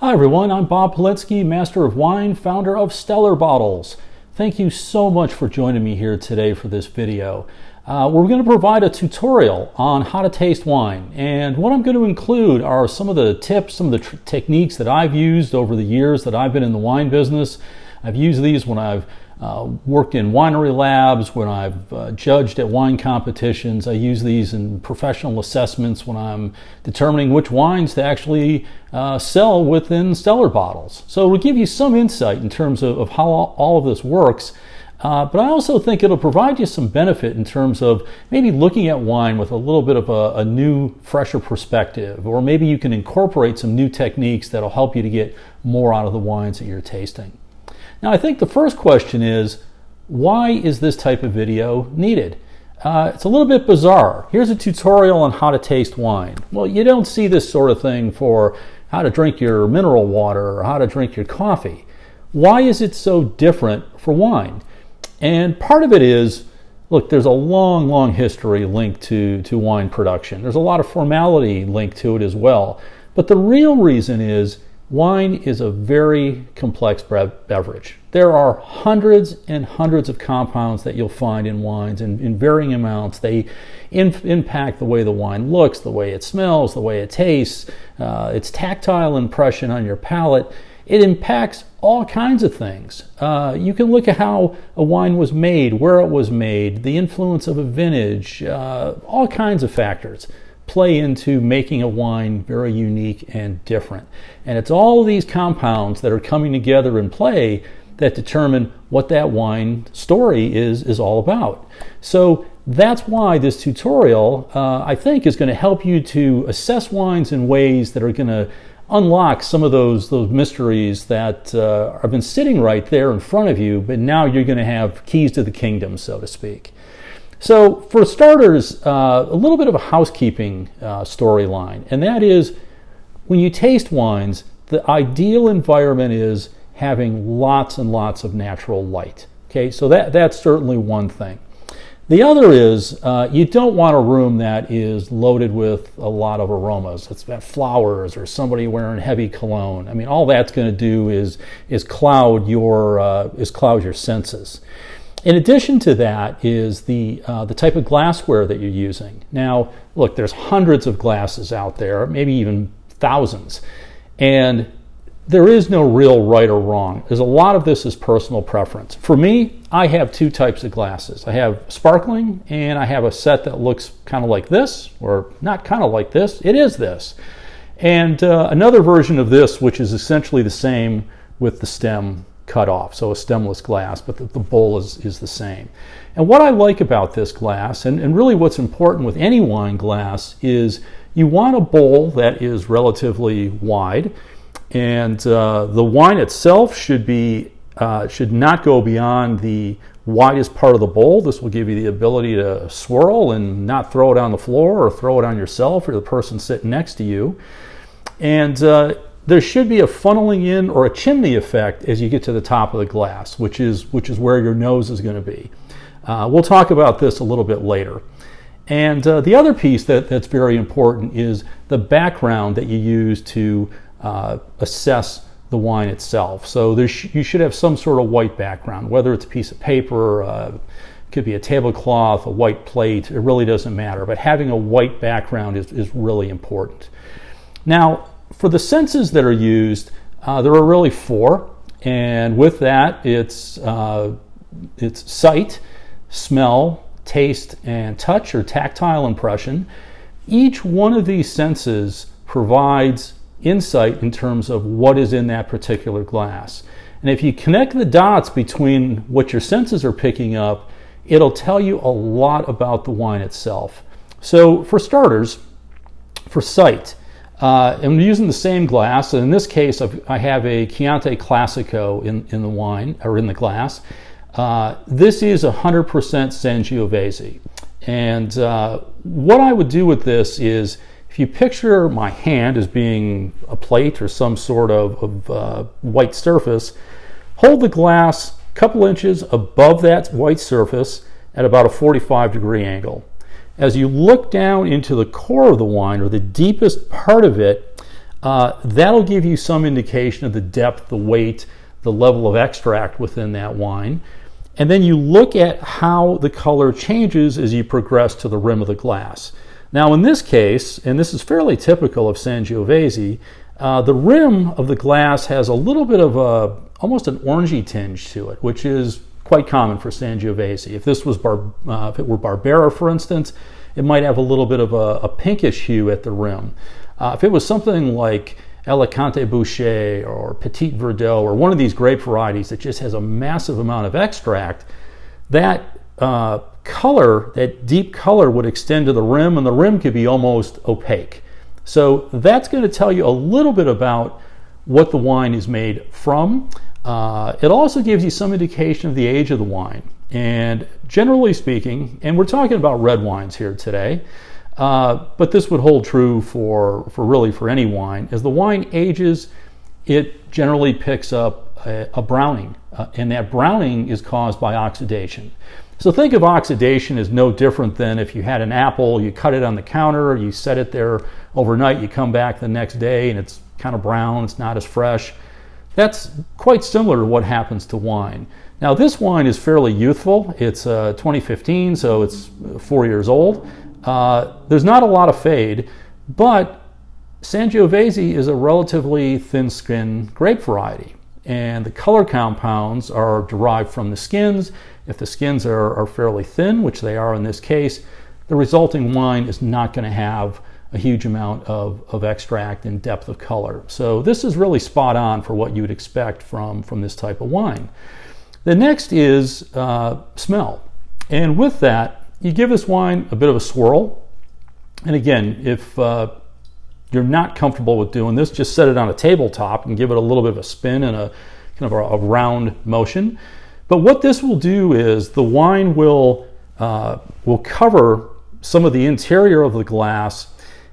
Hi everyone, I'm Bob Paulinski, Master of Wine, founder of Stellar Bottles. Thank you so much for joining me here today for this video. We're going to provide a tutorial on how to taste wine, and what I'm going to include are some of the tips, some of the techniques that I've used over the years that I've been in the wine business. I've used these when I've worked in winery labs, when I've judged at wine competitions. I use these in professional assessments when I'm determining which wines to actually sell within Stellar Bottles. So it'll give you some insight in terms of how all of this works. But I also think it'll provide you some benefit in terms of maybe looking at wine with a little bit of a new, fresher perspective, or maybe you can incorporate some new techniques that'll help you to get more out of the wines that you're tasting. Now, I think the first question is, why is this type of video needed? It's a little bit bizarre. Here's a tutorial on how to taste wine. Well, you don't see this sort of thing for how to drink your mineral water or how to drink your coffee. Why is it so different for wine? And part of it is, look, there's a long history linked to wine production. There's a lot of formality linked to it as well. But the real reason is wine is a very complex beverage. There are hundreds and hundreds of compounds that you'll find in wines in varying amounts. They impact the way the wine looks, the way it smells, the way it tastes, its tactile impression on your palate. It impacts all kinds of things. You can look at how a wine was made, where it was made, the influence of a vintage, all kinds of factors play into making a wine very unique and different. And it's all these compounds that are coming together in play that determine what that wine story is all about. So that's why this tutorial, I think, is going to help you to assess wines in ways that are going to unlock some of those mysteries that have been sitting right there in front of you, but now you're going to have keys to the kingdom, so to speak. So for starters, a little bit of a housekeeping storyline, and that is when you taste wines, the ideal environment is having lots and lots of natural light. Okay, so that's certainly one thing. The other is you don't want a room that is loaded with a lot of aromas. It's got flowers or somebody wearing heavy cologne. I mean, all that's going to do is cloud your senses. In addition to that is the type of glassware that you're using. Now, look, there's hundreds of glasses out there, maybe even thousands, and there is no real right or wrong. There's a lot of this is personal preference. For me, I have two types of glasses. I have sparkling, and I have a set that looks kind of like this, or not kind of like this, it is this. And another version of this, which is essentially the same with the stem cut off, so a stemless glass, but the bowl is the same. And what I like about this glass, and really what's important with any wine glass, is you want a bowl that is relatively wide, and the wine itself should not go beyond the widest part of the bowl. This will give you the ability to swirl and not throw it on the floor or throw it on yourself or the person sitting next to you. And there should be a funneling in or a chimney effect as you get to the top of the glass, which is where your nose is going to be. We'll talk about this a little bit later. And the other piece that's very important is the background that you use to assess the wine itself. So you should have some sort of white background, whether it's a piece of paper, it could be a tablecloth, a white plate, it really doesn't matter. But having a white background is really important. Now, for the senses that are used, there are really four, and with that, it's sight, smell, taste, and touch or tactile impression. Each one of these senses provides insight in terms of what is in that particular glass. And if you connect the dots between what your senses are picking up, it'll tell you a lot about the wine itself. So for starters, for sight, I'm using the same glass, and in this case I have a Chianti Classico in the wine, or in the glass. This is 100% Sangiovese. And what I would do with this is, if you picture my hand as being a plate or some sort of white surface, hold the glass a couple inches above that white surface at about a 45-degree angle. As you look down into the core of the wine, or the deepest part of it, That'll give you some indication of the depth, the weight, the level of extract within that wine. And then you look at how the color changes as you progress to the rim of the glass. Now in this case, and this is fairly typical of Sangiovese, the rim of the glass has a little bit of almost an orangey tinge to it, which is quite common for Sangiovese. If this was if it were Barbera, for instance, it might have a little bit of a pinkish hue at the rim. If it was something like Alicante Bouschet or Petit Verdot or one of these grape varieties that just has a massive amount of extract, that color, that deep color would extend to the rim, and the rim could be almost opaque. So that's going to tell you a little bit about what the wine is made from. It also gives you some indication of the age of the wine. And generally speaking, and we're talking about red wines here today, but this would hold true for any wine. As the wine ages, it generally picks up a browning, and that browning is caused by oxidation. So think of oxidation as no different than if you had an apple, you cut it on the counter, you set it there overnight, you come back the next day and it's kind of brown, it's not as fresh. That's quite similar to what happens to wine. Now this wine is fairly youthful. It's 2015, so it's 4 years old. There's not a lot of fade, but Sangiovese is a relatively thin-skinned grape variety, and the color compounds are derived from the skins. If the skins are fairly thin, which they are in this case, the resulting wine is not going to have a huge amount of extract and depth of color. So this is really spot on for what you would expect from this type of wine. The next is smell. And with that, you give this wine a bit of a swirl. And again, if you're not comfortable with doing this, just set it on a tabletop and give it a little bit of a spin and a kind of a round motion. But what this will do is the wine will cover some of the interior of the glass,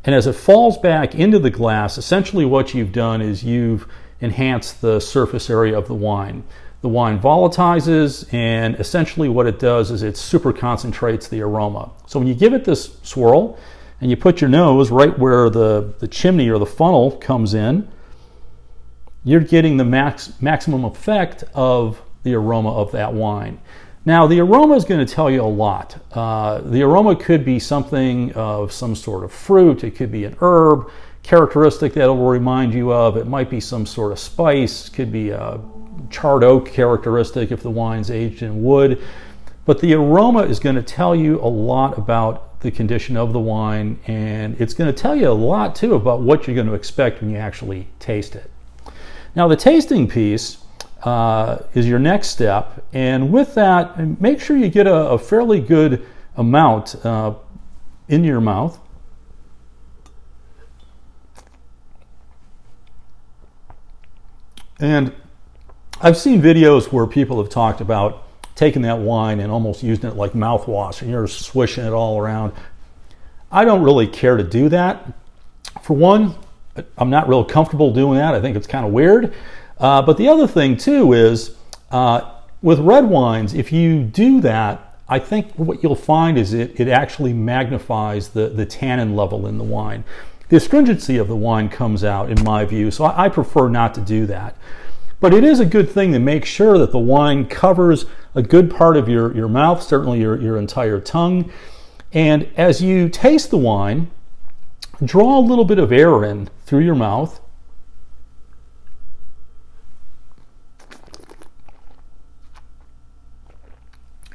and as it falls back into the glass, essentially what you've done is you've enhanced the surface area of the wine. The wine volatilizes, and essentially what it does is it super concentrates the aroma. So when you give it this swirl and you put your nose right where the chimney or the funnel comes in, you're getting the maximum effect of the aroma of that wine. Now the aroma is going to tell you a lot. The aroma could be something of some sort of fruit, it could be an herb characteristic that will remind you of, it might be some sort of spice, could be a charred oak characteristic if the wine's aged in wood. But the aroma is going to tell you a lot about the condition of the wine, and it's going to tell you a lot too about what you're going to expect when you actually taste it. Now the tasting piece is your next step, and with that, make sure you get a fairly good amount in your mouth. And I've seen videos where people have talked about taking that wine and almost using it like mouthwash, and you're swishing it all around. I don't really care to do that. For one, I'm not real comfortable doing that. I think it's kind of weird. But the other thing too is with red wines, if you do that, I think what you'll find is it actually magnifies the tannin level in the wine. The astringency of the wine comes out in my view, so I prefer not to do that. But it is a good thing to make sure that the wine covers a good part of your mouth, certainly your entire tongue. And as you taste the wine, draw a little bit of air in through your mouth.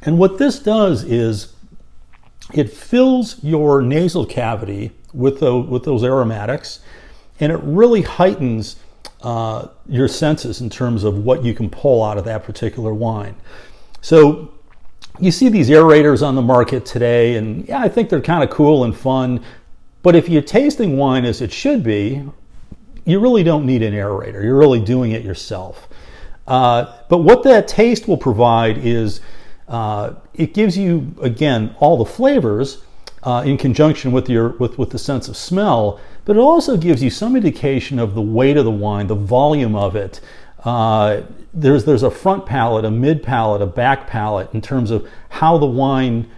And what this does is it fills your nasal cavity with those aromatics, and it really heightens your senses in terms of what you can pull out of that particular wine. So you see these aerators on the market today, and yeah, I think they're kind of cool and fun, but if you're tasting wine as it should be, you really don't need an aerator. You're really doing it yourself. But what that taste will provide is it gives you, again, all the flavors in conjunction with the sense of smell, but it also gives you some indication of the weight of the wine, the volume of it. There's a front palate, a mid palate, a back palate in terms of how the wine,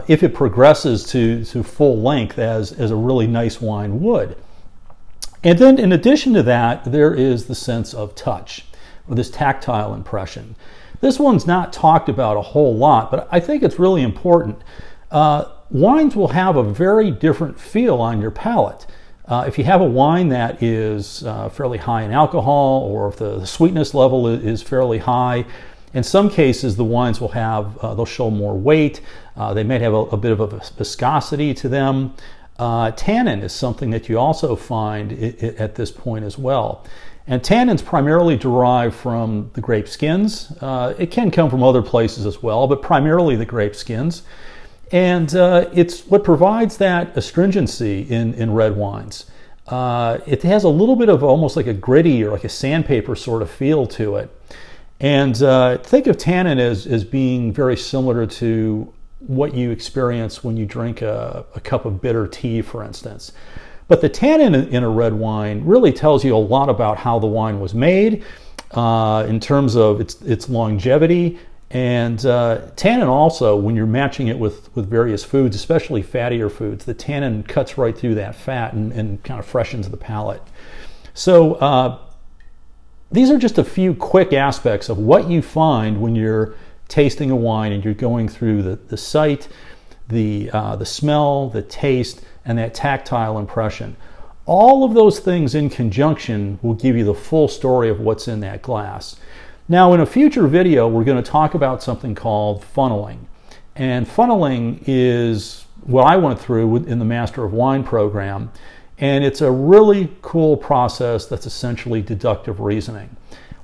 if it progresses to full length as a really nice wine would. And then in addition to that, there is the sense of touch, or this tactile impression. This one's not talked about a whole lot, but I think it's really important. Wines will have a very different feel on your palate. If you have a wine that is fairly high in alcohol, or if the sweetness level is fairly high, in some cases the wines will have, they'll show more weight. They may have a bit of a viscosity to them. Tannin is something that you also find at this point as well. And tannins primarily derive from the grape skins. It can come from other places as well, but primarily the grape skins. And it's what provides that astringency in red wines. It has a little bit of almost like a gritty or like a sandpaper sort of feel to it. And think of tannin as being very similar to what you experience when you drink a cup of bitter tea, for instance. But the tannin in a red wine really tells you a lot about how the wine was made in terms of its longevity. And tannin also, when you're matching it with various foods, especially fattier foods, the tannin cuts right through that fat and kind of freshens the palate. So these are just a few quick aspects of what you find when you're tasting a wine and you're going through the sight, the smell, the taste, and that tactile impression. All of those things in conjunction will give you the full story of what's in that glass. Now, in a future video, we're going to talk about something called funneling. And funneling is what I went through in the Master of Wine program. And it's a really cool process that's essentially deductive reasoning.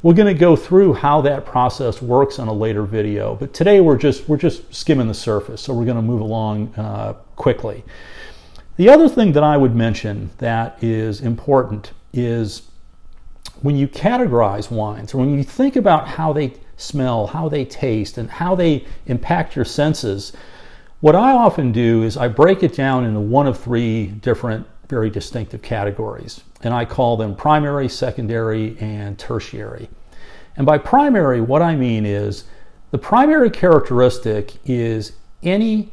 We're going to go through how that process works on a later video, but today we're just skimming the surface, so we're going to move along quickly. The other thing that I would mention that is important is when you categorize wines, or when you think about how they smell, how they taste, and how they impact your senses, what I often do is I break it down into one of three different very distinctive categories, and I call them primary, secondary, and tertiary. And by primary, what I mean is the primary characteristic is any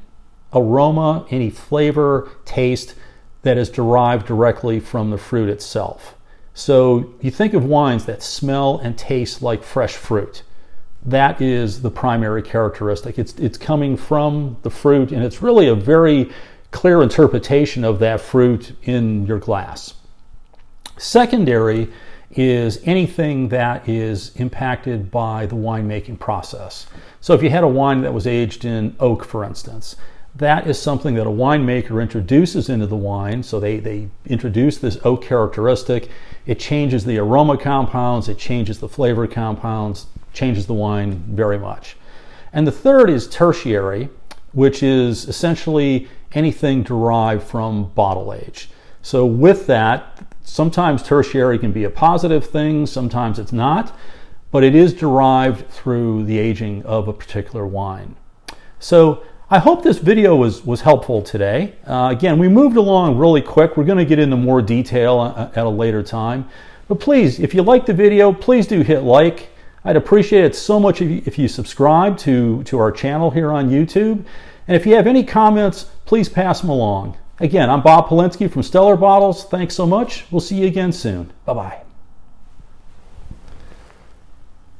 aroma, any flavor, taste that is derived directly from the fruit itself. So you think of wines that smell and taste like fresh fruit. That is the primary characteristic. It's coming from the fruit, and it's really a very clear interpretation of that fruit in your glass. Secondary is anything that is impacted by the winemaking process. So if you had a wine that was aged in oak, for instance, that is something that a winemaker introduces into the wine. So they introduce this oak characteristic. It changes the aroma compounds, it changes the flavor compounds, changes the wine very much. And the third is tertiary, which is essentially anything derived from bottle age. So with that, sometimes tertiary can be a positive thing, sometimes it's not, but it is derived through the aging of a particular wine. So I hope this video was helpful today. Again, we moved along really quick. We're going to get into more detail at a later time. But please, if you like the video, please do hit like. I'd appreciate it so much if you subscribe to our channel here on YouTube. And if you have any comments, please pass them along. Again, I'm Bob Paulinski from Stellar Bottles. Thanks so much. We'll see you again soon. Bye-bye.